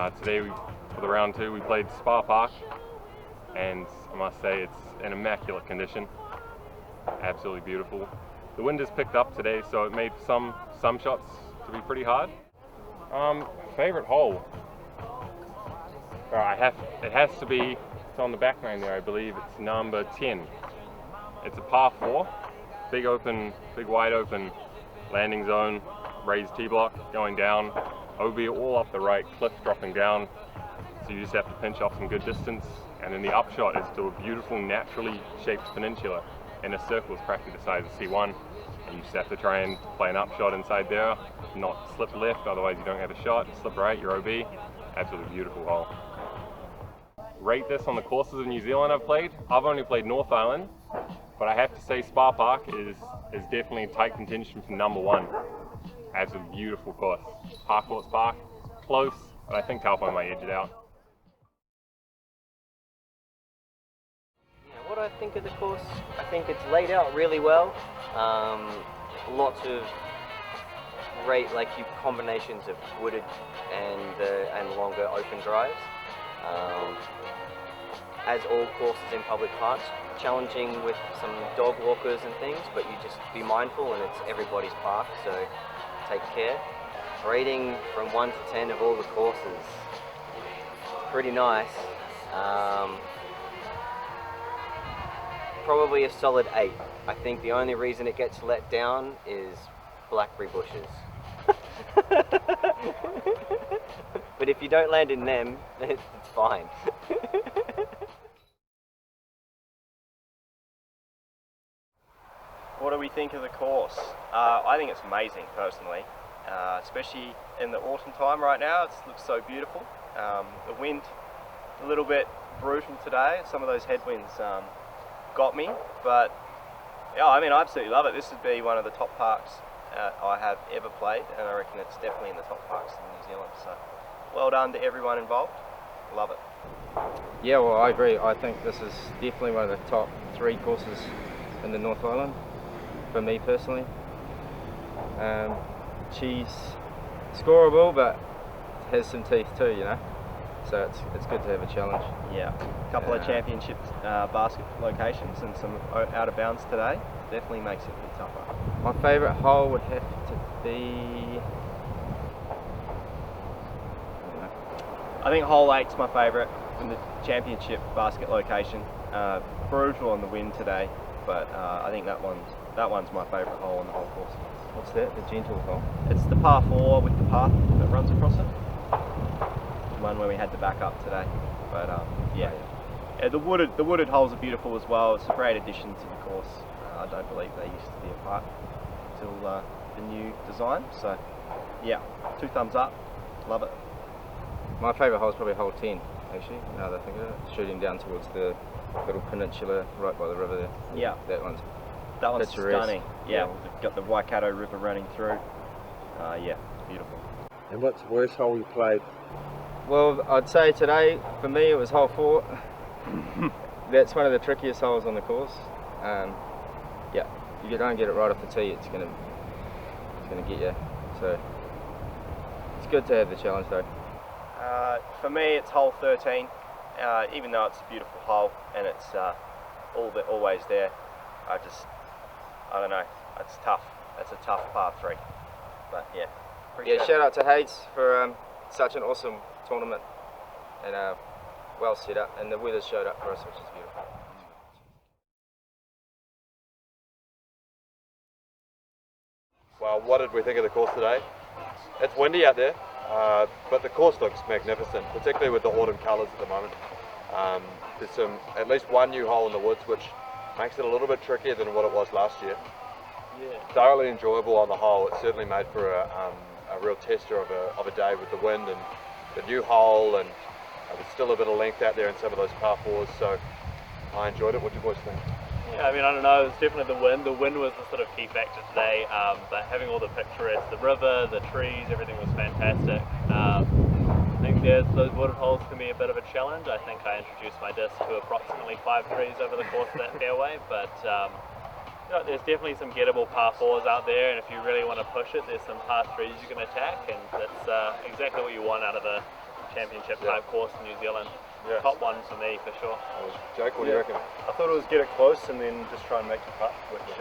Today, for the round 2, we played Spa Park, and I must say it's in immaculate condition. Absolutely beautiful. The wind has picked up today, so it made some shots to be pretty hard. Favorite hole? It has to be, it's on the back nine there, I believe. It's number 10. It's a par 4, big wide open landing zone, raised tee block going down, OB all off the right, cliff dropping down. So you just have to pinch off some good distance, and then the upshot is to a beautiful naturally shaped peninsula in a circle is practically the size of C1, and you just have to try and play an upshot inside there, not slip left, otherwise you don't have a shot, slip right, you're OB. Absolutely beautiful hole. Rate this on the courses in New Zealand I've played. I've only played North Island, but I have to say Spa Park is definitely in tight contention for number 1. Absolutely beautiful course. Harcourt's Park, close, but I think Taupō might edge it out. What do I think of the course? I think it's laid out really well. Lots of great combinations of wooded and longer open drives. As all courses in public parks, challenging with some dog walkers and things, but you just be mindful, and it's everybody's park, so take care. Rating from 1 to 10 of all the courses, pretty nice. Probably a solid 8. I think the only reason it gets let down is blackberry bushes. But if you don't land in them, it's fine. What do we think of the course? I think it's amazing personally, especially in the autumn time right now. It looks so beautiful. The wind a little bit brutal today. Some of those headwinds got me, but yeah, I mean, I absolutely love it. This would be one of the top parks I have ever played, and I reckon it's definitely in the top parks in New Zealand. So well done to everyone involved. Love it. Yeah, well, I agree. I think this is definitely one of the top 3 courses in the North Island for me personally. She's scoreable, but has some teeth too, you know. So it's good to have a challenge. Yeah, a couple of championship basket locations and some out of bounds today. Definitely makes it a bit tougher. My favourite hole would have to be, I think hole 8's my favourite in the championship basket location. Brutal on the wind today, but I think that one's my favourite hole on the whole course. What's that? The gentle hole? It's the par 4 with the path that runs across it. The one where we had the backup today. But yeah, the wooded holes are beautiful as well. It's a great addition to the course. I don't believe they used to be a part until the new design. So yeah, 2 thumbs up. Love it. My favourite hole is probably hole 10, actually, now that I think of it. Shooting down towards the little peninsula right by the river there. Yeah. That one's stunning. Yeah, we've got the Waikato River running through. Yeah, beautiful. And what's the worst hole you played? Well, I'd say today, for me, it was hole 4. That's one of the trickiest holes on the course. Yeah, if you don't get it right off the tee, it's gonna get you. So it's good to have the challenge though. For me, it's hole 13. Even though it's a beautiful hole and it's always there, I don't know. It's tough. It's a tough par 3. But yeah. Yeah, shout out to Hayes for such an awesome tournament and well set up, and the weather showed up for us, which is beautiful. Well, what did we think of the course today? It's windy out there, but the course looks magnificent, particularly with the autumn colours at the moment. There's at least one new hole in the woods, which makes it a little bit trickier than what it was last year. Yeah. Thoroughly enjoyable on the whole. It's certainly made for a real tester of a day with the wind and the new hole, and there's still a bit of length out there in some of those par 4s, so I enjoyed it. What do you boys think? Yeah, I mean, I don't know, it's definitely the wind. The wind was the sort of key factor today, but having all the picturesque, the river, the trees, everything was fantastic. I think those wooded holes can be a bit of a challenge. I think I introduced my disc to approximately 5 trees over the course of that fairway, but you know, there's definitely some gettable par 4s out there, and if you really want to push it, there's some par 3s you can attack, and that's exactly what you want out of a championship type course in New Zealand. Yeah. Top one for me for sure. Jake, what do you reckon? I thought it was get it close and then just try and make the putt, which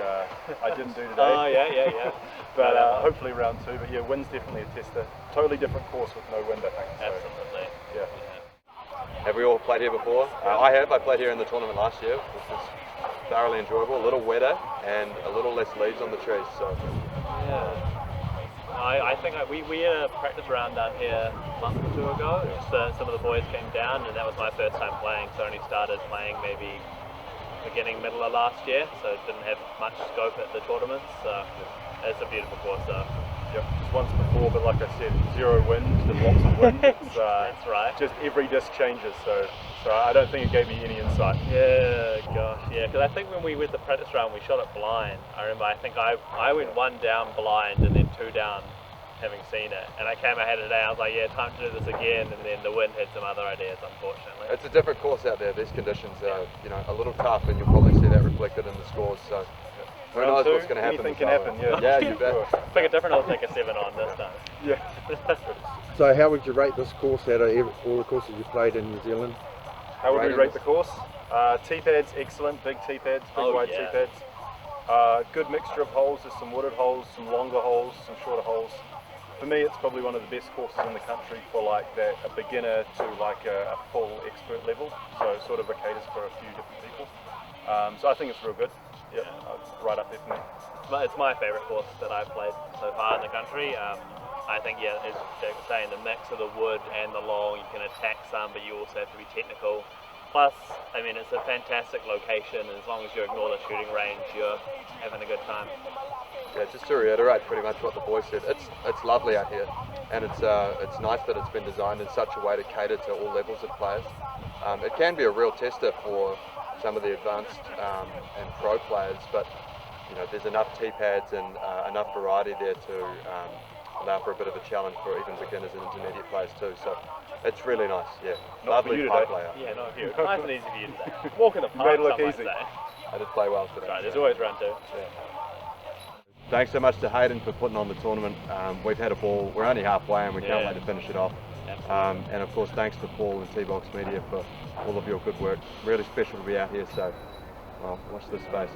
I didn't do today. Oh yeah. But hopefully round two. But yeah, wind's definitely a tester. Totally different course with no wind, I think. So, Absolutely. yeah. Have we all played here before? I have. I played here in the tournament last year, which was thoroughly enjoyable. A little wetter and a little less leaves on the trees. So Yeah. I think we had a practice round down here a month or two ago. Some of the boys came down, and that was my first time playing. So I only started playing maybe beginning, middle of last year, so didn't have much scope at the tournaments. So it's a beautiful course though. Yep, just once before, but like I said, zero wind and lots of wind. It's, That's right. Just every disc changes, so I don't think it gave me any insight. Yeah, gosh, yeah. Because I think when we went the practice round, we shot it blind. I remember. I think I went one down blind and then two down, having seen it. And I came ahead today. I was like, yeah, time to do this again. And then the wind had some other ideas, unfortunately. it's a different course out there. These conditions are, a little tough, and you'll probably see that reflected in the scores. So who Round knows two, what's going to happen? anything can happen. Yeah. Yeah, you bet. Pick a different. I'll take a 7 on this time. Yeah. So how would you rate this course out of all the courses you played in New Zealand? How would we rate the course? T-pads, excellent, big T-pads, big wide yeah. T-pads. Good mixture of holes, there's some wooded holes, some longer holes, some shorter holes. For me, it's probably one of the best courses in the country for like a beginner to like a full expert level. So sort of it caters for a few different people. So I think it's real good. Yeah, right up there for me. It's my favourite course that I've played so far in the country. I think, yeah, as Jake was saying, the mix of the wood and the long, you can attack some, but you also have to be technical. Plus, I mean, it's a fantastic location, and as long as you ignore the shooting range, you're having a good time. Yeah, just to reiterate pretty much what the boys said, it's lovely out here, and it's nice that it's been designed in such a way to cater to all levels of players. It can be a real tester for some of the advanced and pro players, but there's enough T-pads and enough variety there to allow for a bit of a challenge for even beginners and intermediate players too. So it's really nice. Yeah, Not for lovely you pipe today. layout. Yeah, not here. Nice and easy for you today. Walk in the park, made it look some might easy. say. I did play well today. Right, there's always round two. Thanks so much to Hayden for putting on the tournament. We've had a ball. We're only halfway, and we can't Yeah. wait to finish it off. And of course, thanks to Paul and T-Box Media for all of your good work. Really special to be out here. So, well, watch this space.